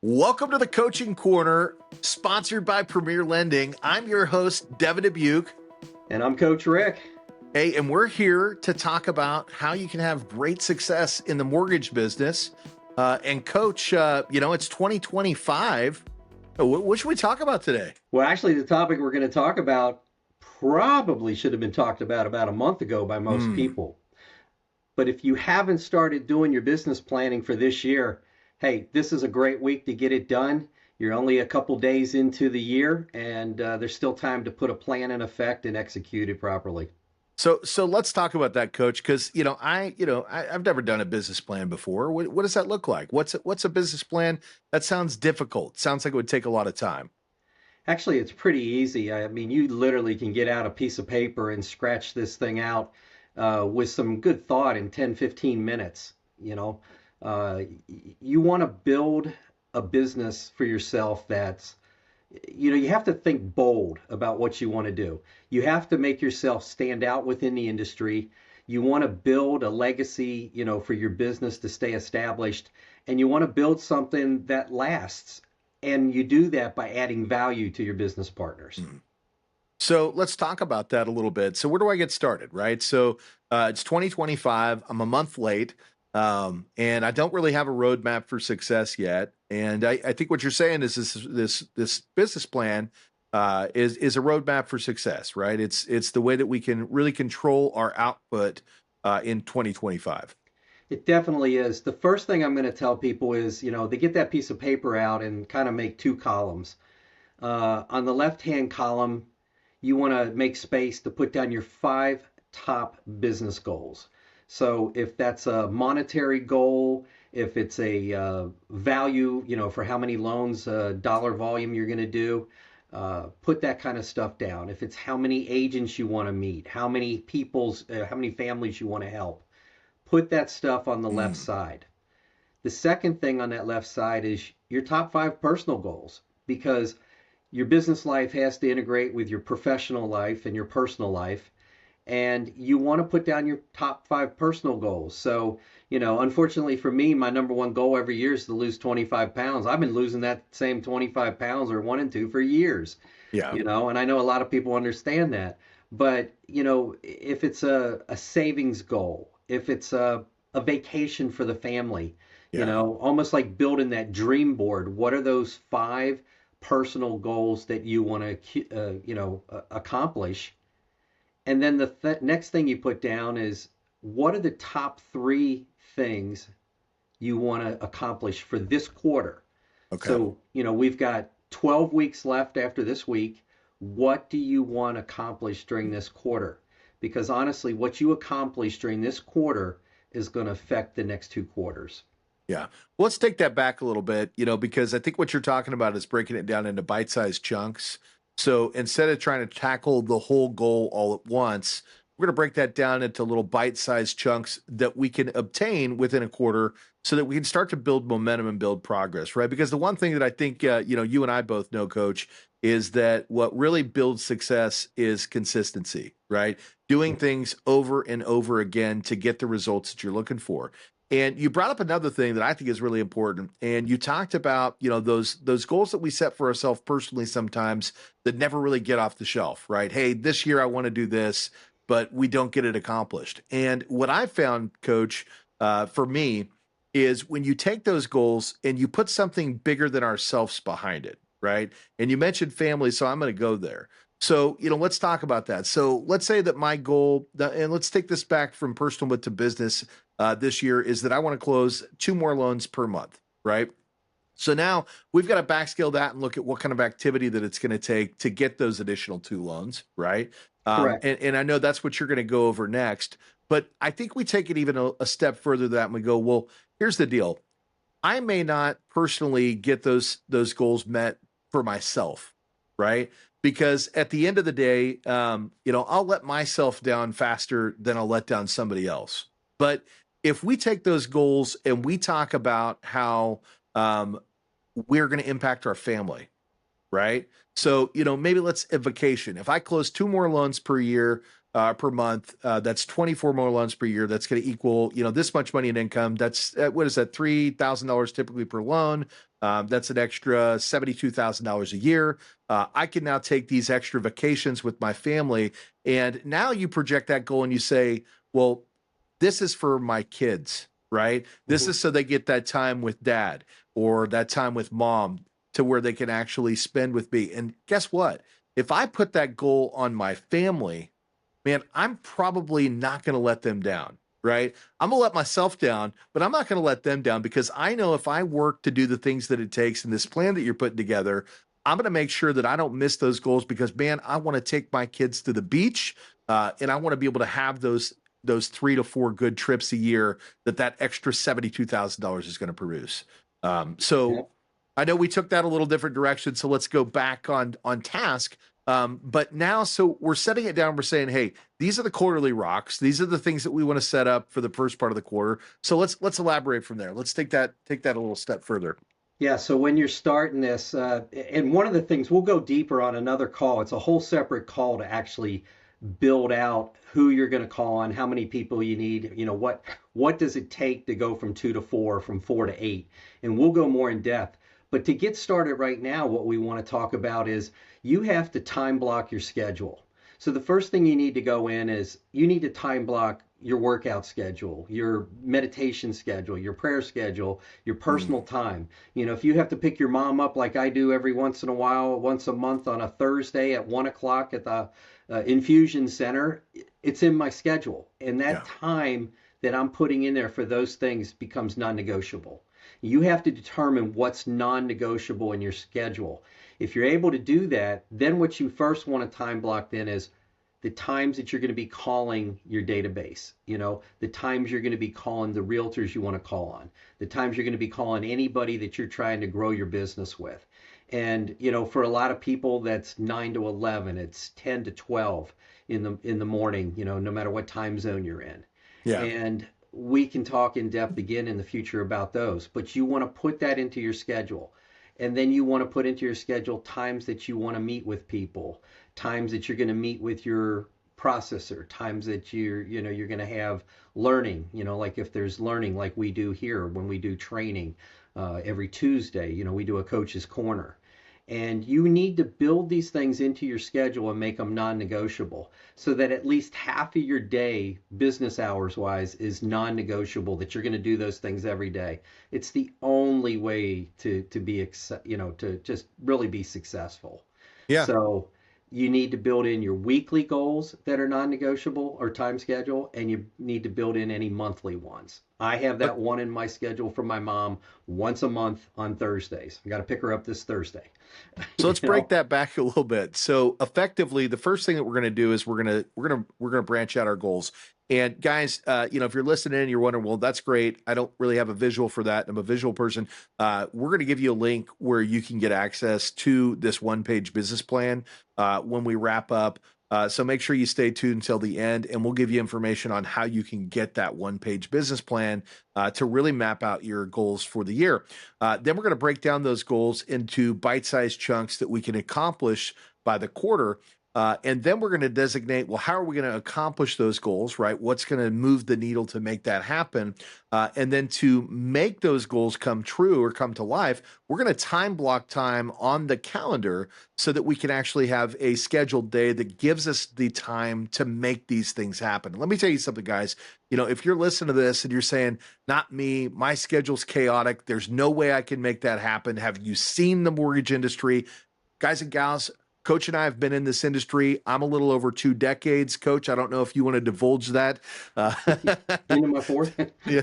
Welcome to the Coaching Corner, sponsored by Premier Lending. I'm your host, Devin Dubuc. And I'm Coach Rick. Hey, and we're here to talk about how you can have great success in the mortgage business. And Coach, it's 2025. What should we talk about today? Well, actually, the topic we're going to talk about probably should have been talked about a month ago by most people. But if you haven't started doing your business planning for this year, hey, this is a great week to get it done. You're only a couple days into the year, and there's still time to put a plan in effect and execute it properly. So let's talk about that, Coach, because I've never done a business plan before. What does that look like? What's a business plan? That sounds difficult. Sounds like it would take a lot of time. Actually, it's pretty easy. I mean, you literally can get out a piece of paper and scratch this thing out with some good thought in 10, 15 minutes. You want to build a business for yourself that's, you have to think bold about what you want to do. You have to make yourself stand out within the industry. You want to build a legacy, for your business to stay established, and you want to build something that lasts. And you do that by adding value to your business partners. So let's talk about that a little bit. So where do I get started, right? So it's 2025. I'm a month late, and I don't really have a roadmap for success yet. And I think what you're saying is this business plan is a roadmap for success, right? It's the way that we can really control our output in 2025. It definitely is. The first thing I'm going to tell people is, they get that piece of paper out and kind of make two columns. On the left-hand column, you want to make space to put down your 5 top business goals. So if that's a monetary goal, if it's a value, for how many loans, dollar volume you're going to do, put that kind of stuff down. If it's how many agents you want to meet, how many families you want to help, put that stuff on the left side. The second thing on that left side is your top 5 personal goals, because your business life has to integrate with your professional life and your personal life. And you want to put down your top 5 personal goals. So, unfortunately for me, my number one goal every year is to lose 25 pounds. I've been losing that same 25 pounds or 1 and 2 for years. Yeah. And I know a lot of people understand that. But, if it's a savings goal, if it's a vacation for the family, almost like building that dream board, what are those 5 personal goals that you want to, accomplish? And then the next thing you put down is, what are the top 3 things you want to accomplish for this quarter? Okay. So, we've got 12 weeks left after this week. What do you want to accomplish during this quarter? Because honestly, what you accomplish during this quarter is going to affect the next 2 quarters. Yeah. Well, let's take that back a little bit, because I think what you're talking about is breaking it down into bite-sized chunks. So instead of trying to tackle the whole goal all at once, we're going to break that down into little bite-sized chunks that we can obtain within a quarter so that we can start to build momentum and build progress, right? Because the one thing that I think, you and I both know, Coach, is that what really builds success is consistency, right? Doing things over and over again to get the results that you're looking for. And you brought up another thing that I think is really important. And you talked about, those goals that we set for ourselves personally sometimes that never really get off the shelf, right? Hey, this year I want to do this, but we don't get it accomplished. And what I found, Coach, for me, is when you take those goals and you put something bigger than ourselves behind it, right? And you mentioned family, so I'm going to go there. So, let's talk about that. So let's say that my goal, and let's take this back from personal to business this year, is that I want to close 2 more loans per month, right? So now we've got to backscale that and look at what kind of activity that it's going to take to get those additional 2 loans, right? Correct. And I know that's what you're going to go over next, but I think we take it even a step further than that and we go, well, here's the deal. I may not personally get those goals met for myself, right? Because at the end of the day, I'll let myself down faster than I'll let down somebody else. But if we take those goals and we talk about how we're going to impact our family, right? So, maybe let's a vacation. If I close 2 more loans per year, per month, that's 24 more loans per year. That's going to equal, this much money in income. That's, what is that? $3,000 typically per loan. That's an extra $72,000 a year. I can now take these extra vacations with my family. And now you project that goal and you say, well, this is for my kids, right? This Hmm. is so they get that time with dad or that time with mom to where they can actually spend with me. And guess what? If I put that goal on my family, man, I'm probably not going to let them down, right? I'm going to let myself down, but I'm not going to let them down because I know if I work to do the things that it takes in this plan that you're putting together, I'm going to make sure that I don't miss those goals because, man, I want to take my kids to the beach, and I want to be able to have those 3 to 4 good trips a year that extra $72,000 is going to produce. So Yep. I know we took that a little different direction, so let's go back on task. But now, so we're setting it down. We're saying, hey, these are the quarterly rocks. These are the things that we want to set up for the first part of the quarter. So let's elaborate from there. Let's take that a little step further. Yeah, so when you're starting this, and one of the things we'll go deeper on another call, it's a whole separate call to actually build out who you're going to call on, how many people you need, what does it take to go from 2 to 4, from 4 to 8, and we'll go more in depth. But to get started right now, what we want to talk about is you have to time block your schedule. So the first thing you need to go in is you need to time block your workout schedule, your meditation schedule, your prayer schedule, your Mm, personal time. If you have to pick your mom up like I do every once in a while, once a month on a Thursday at 1 o'clock at the infusion center, it's in my schedule. And that yeah. time that I'm putting in there for those things becomes non negotiable. You have to determine what's non negotiable in your schedule. If you're able to do that, then what you first want to time block then is the times that you're going to be calling your database, the times you're going to be calling the realtors you want to call on, the times you're going to be calling anybody that you're trying to grow your business with. And, for a lot of people, that's 9 to 11, it's 10 to 12 in the morning, no matter what time zone you're in. Yeah. And we can talk in depth again in the future about those, but you want to put that into your schedule. And then you want to put into your schedule times that you want to meet with people, times that you're going to meet with your processor, times that you're going to have learning, like if there's learning like we do here when we do training every Tuesday, we do a coach's corner. And you need to build these things into your schedule and make them non-negotiable so that at least half of your day, business hours wise, is non-negotiable, that you're going to do those things every day. It's the only way to be, to just really be successful. Yeah. So you need to build in your weekly goals that are non-negotiable or time schedule, and you need to build in any monthly ones. I have that one in my schedule for my mom once a month on Thursdays. I got to pick her up this Thursday. So you let's break know, that back a little bit. So effectively, the first thing that we're going to do is we're going to branch out our goals. And guys, if you're listening and you're wondering, well, that's great. I don't really have a visual for that. I'm a visual person. We're going to give you a link where you can get access to this one-page business plan when we wrap up. So make sure you stay tuned until the end, and we'll give you information on how you can get that one-page business plan to really map out your goals for the year. Then we're going to break down those goals into bite-sized chunks that we can accomplish by the quarter. And then we're going to designate, well, how are we going to accomplish those goals, right? What's going to move the needle to make that happen? And then to make those goals come true or come to life, we're going to time block time on the calendar so that we can actually have a scheduled day that gives us the time to make these things happen. Let me tell you something, guys. If you're listening to this and you're saying, not me, my schedule's chaotic, there's no way I can make that happen. Have you seen the mortgage industry? Guys and gals, Coach and I have been in this industry. I'm a little over 2 decades. Coach, I don't know if you want to divulge that. Uh, into my fourth. yeah,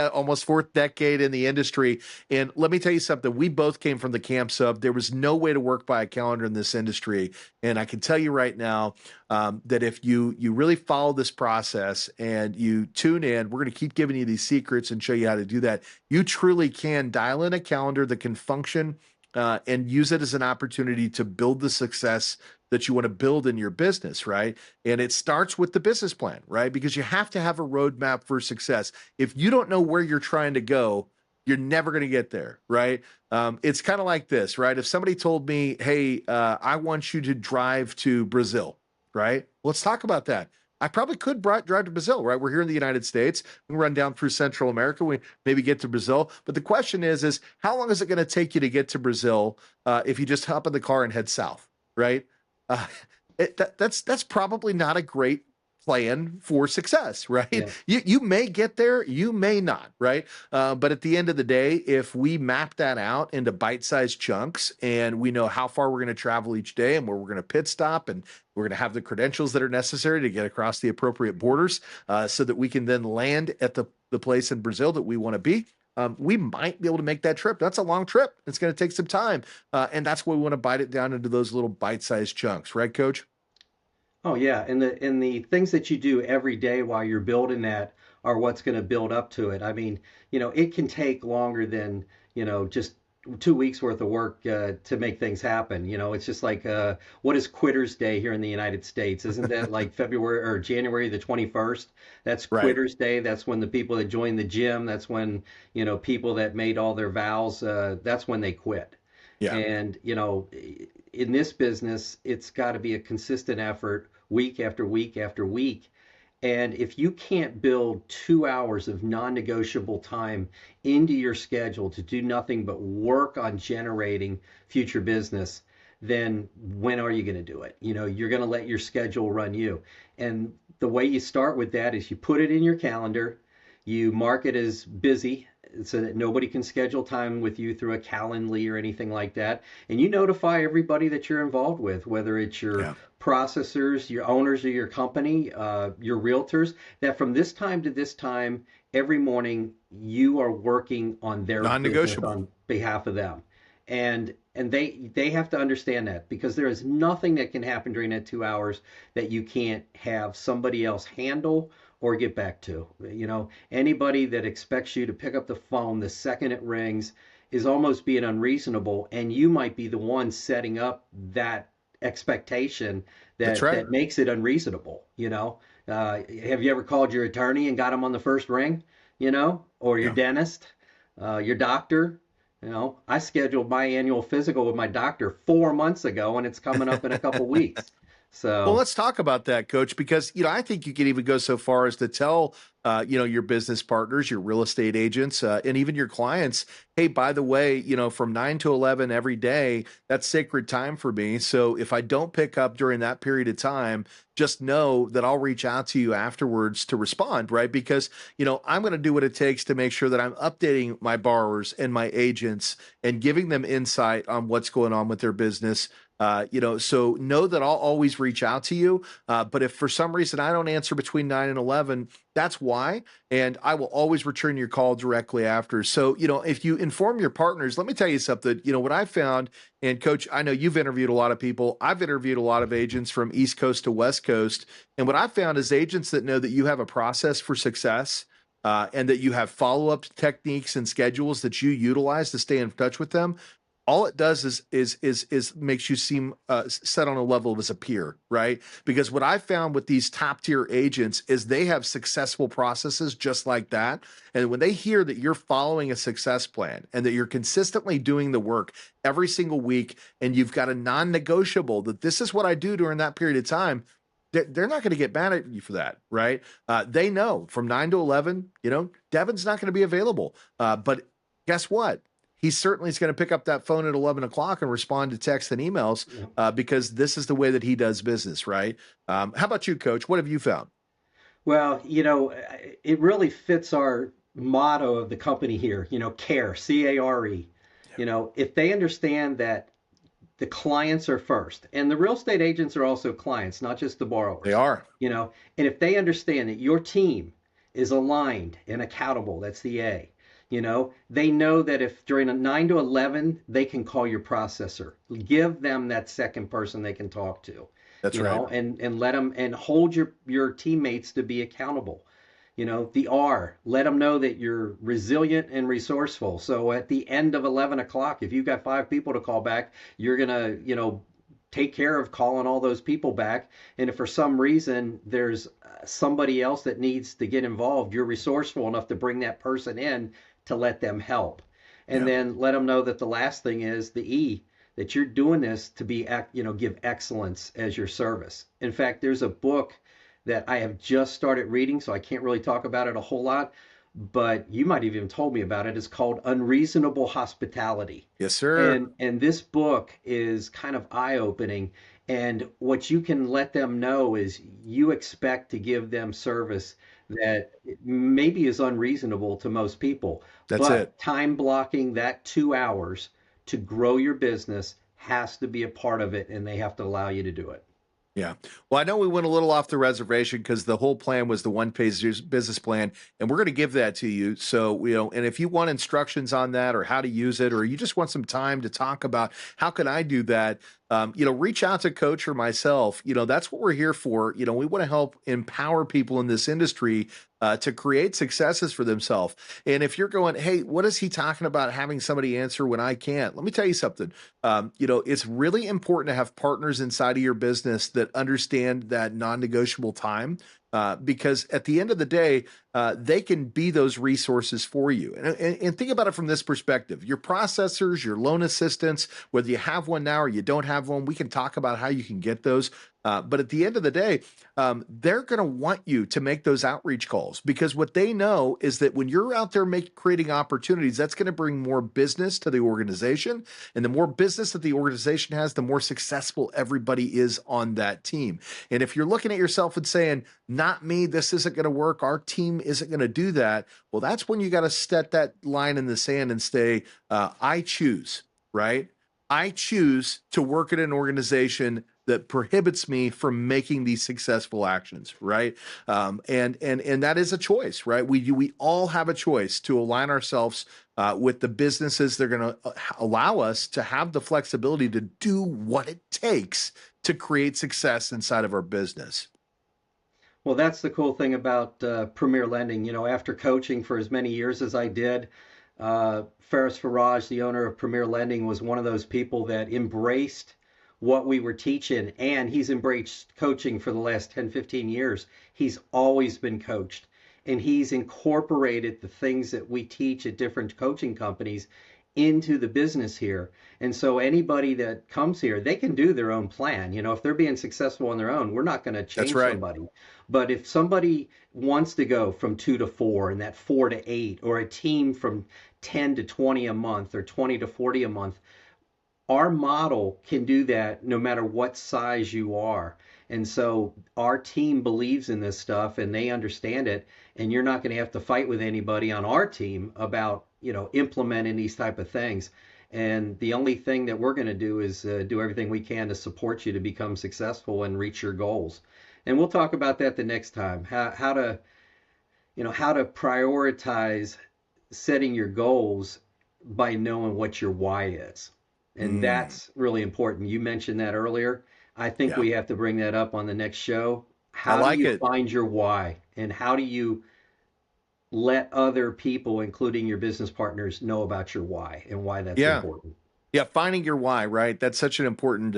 almost fourth decade in the industry. And let me tell you something. We both came from the camps of there was no way to work by a calendar in this industry. And I can tell you right now that if you really follow this process and you tune in, we're going to keep giving you these secrets and show you how to do that. You truly can dial in a calendar that can function and use it as an opportunity to build the success that you want to build in your business, right? And it starts with the business plan, right? Because you have to have a roadmap for success. If you don't know where you're trying to go, you're never going to get there, right? It's kind of like this, right? If somebody told me, hey, I want you to drive to Brazil, right? Let's talk about that. I probably could drive to Brazil, right? We're here in the United States. We can run down through Central America. We maybe get to Brazil. But the question is how long is it going to take you to get to Brazil if you just hop in the car and head south, right? Uh, that's probably not a great plan for success, right? Yeah. You may get there, you may not, right? But at the end of the day, if we map that out into bite-sized chunks and we know how far we're going to travel each day and where we're going to pit stop and we're going to have the credentials that are necessary to get across the appropriate borders so that we can then land at the place in Brazil that we want to be. We might be able to make that trip. That's a long trip. It's going to take some time. And that's why we want to bite it down into those little bite-sized chunks, right, Coach? Oh yeah, and the things that you do every day while you're building that are what's going to build up to it. I mean, it can take longer than, just 2 weeks worth of work to make things happen. It's just like what is Quitter's Day here in the United States? Isn't that like February or January the 21st? That's Right. Quitter's Day. That's when the people that join the gym, that's when, people that made all their vows, that's when they quit. Yeah. And, in this business, it's got to be a consistent effort week after week after week. And if you can't build 2 hours of non negotiable time into your schedule to do nothing but work on generating future business, then when are you going to do it? You're going to let your schedule run you. And the way you start with that is you put it in your calendar, you mark it as busy so that nobody can schedule time with you through a Calendly or anything like that. And you notify everybody that you're involved with, whether it's your Yeah. processors, your owners of your company, your realtors, that from this time to this time, every morning you are working on their business Non-negotiable. on behalf of them. And they have to understand that because there is nothing that can happen during that 2 hours that you can't have somebody else handle or get back to. Anybody that expects you to pick up the phone the second it rings is almost being unreasonable, and you might be the one setting up that expectation That's that right. that makes it unreasonable. Have you ever called your attorney and got him on the first ring? Or your Yeah. dentist, your doctor? I scheduled my annual physical with my doctor 4 months ago, and it's coming up in a couple weeks. Well, So let's talk about that, Coach, because I think you could even go so far as to tell your business partners, your real estate agents, and even your clients, hey, by the way, from 9 to 11 every day, that's sacred time for me. So if I don't pick up during that period of time, just know that I'll reach out to you afterwards to respond, right? Because I'm going to do what it takes to make sure that I'm updating my borrowers and my agents and giving them insight on what's going on with their business. So know that I'll always reach out to you. But if for some reason I don't answer between 9 and 11, that's why. And I will always return your call directly after. So, if you inform your partners, let me tell you something. What I found, and Coach, I know you've interviewed a lot of people. I've interviewed a lot of agents from East Coast to West Coast. And what I found is agents that know that you have a process for success. And that you have follow-up techniques and schedules that you utilize to stay in touch with them, all it does is makes you seem set on a level as a peer, right? Because what I found with these top tier agents is they have successful processes just like that, and when they hear that you're following a success plan and that you're consistently doing the work every single week, and you've got a non-negotiable that this is what I do during that period of time. They're not going to get mad at you for that, right? They know from 9 to 11, Devin's not going to be available. But guess what? He certainly is going to pick up that phone at 11 o'clock and respond to texts and emails because this is the way that he does business, right? How about you, Coach? What have you found? Well, it really fits our motto of the company here, care, CARE. If they understand that the clients are first, and the real estate agents are also clients, not just the They borrowers, are. and if they understand that your team is aligned and accountable, that's the A. They know that if during a 9 to 11, they can call your processor, give them that second person they can talk to, That's right. and let them and hold your teammates to be accountable. The R, let them know that you're resilient and resourceful. So at the end of 11 o'clock, if you've got 5 people to call back, you're going to, take care of calling all those people back. And if for some reason there's somebody else that needs to get involved, you're resourceful enough to bring that person in to let them help. And Yeah. then let them know that the last thing is the E, that you're doing this to be, give excellence as your service. In fact, there's a book that I have just started reading, so I can't really talk about it a whole lot, but you might have even told me about it. It's called Unreasonable Hospitality. Yes, sir. And this book is kind of eye-opening. And what you can let them know is you expect to give them service that maybe is unreasonable to most people. That's it. But time blocking that 2 hours to grow your business has to be a part of it, and they have to allow you to do it. Yeah. Well, I know we went a little off the reservation because the whole plan was the one-page business plan, and we're going to give that to you. So, and if you want instructions on that or how to use it, or you just want some time to talk about how can I do that, reach out to Coach or myself. That's what we're here for. We want to help empower people in this industry to create successes for themselves. And if you're going, hey, what is he talking about having somebody answer when I can't? Let me tell you something. It's really important to have partners inside of your business that understand that non-negotiable time. Because at the end of the day, they can be those resources for you. And think about it from this perspective. Your processors, your loan assistants, whether you have one now or you don't have one, we can talk about how you can get those. But at the end of the day, they're going to want you to make those outreach calls because what they know is that when you're out there creating opportunities, that's going to bring more business to the organization. And the more business that the organization has, the more successful everybody is on that team. And if you're looking at yourself and saying, not me, this isn't going to work, our team isn't going to do that, well, that's when you got to set that line in the sand and say, I choose, right? I choose to work at an organization that prohibits me from making these successful actions, right? And that is a choice, right? We all have a choice to align ourselves with the businesses that are going to allow us to have the flexibility to do what it takes to create success inside of our business. Well, that's the cool thing about Premier Lending. After coaching for as many years as I did, Faris Faraj, the owner of Premier Lending, was one of those people that embraced what we were teaching, and he's embraced coaching for the last 10, 15 years. He's always been coached, and he's incorporated the things that we teach at different coaching companies into the business here. And so anybody that comes here, they can do their own plan. If they're being successful on their own, we're not going to That's change right. somebody. But if somebody wants to go from 2 to 4 and that 4 to 8, or a team from 10 to 20 a month or 20 to 40 a month, our model can do that no matter what size you are. And so our team believes in this stuff and they understand it. And you're not going to have to fight with anybody on our team about, implementing these type of things. And the only thing that we're going to do is do everything we can to support you to become successful and reach your goals. And we'll talk about that the next time. How to prioritize setting your goals by knowing what your why is. And that's really important. You mentioned that earlier. I think Yeah. we have to bring that up on the next show. I How do like you it. find your why? And how do you let other people, including your business partners, know about your why and why that's Yeah. important? Yeah, finding your why, right? That's such an important,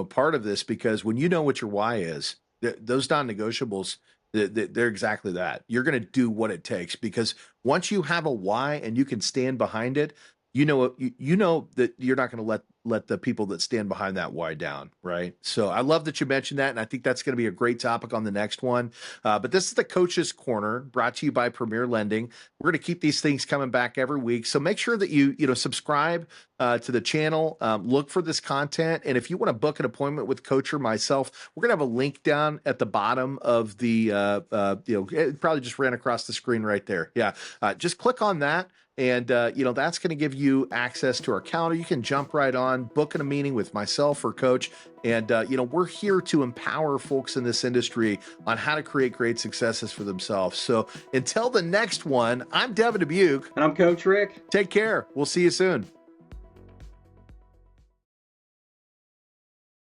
part of this because when you know what your why is, those non-negotiables, they're exactly that. You're going to do what it takes because once you have a why and you can stand behind it, you know that you're not going to let the people that stand behind that why down, right? So I love that you mentioned that, and I think that's going to be a great topic on the next one. But this is the Coach's Corner, brought to you by Premier Lending. We're going to keep these things coming back every week, so make sure that you subscribe to the channel. Look for this content, and if you want to book an appointment with Coach or myself, we're going to have a link down at the bottom of the. It probably just ran across the screen right there. Yeah, just click on that. And, that's going to give you access to our calendar. You can jump right on, booking a meeting with myself or Coach. And, we're here to empower folks in this industry on how to create great successes for themselves. So until the next one, I'm Devin Dubuc. And I'm Coach Rick. Take care. We'll see you soon.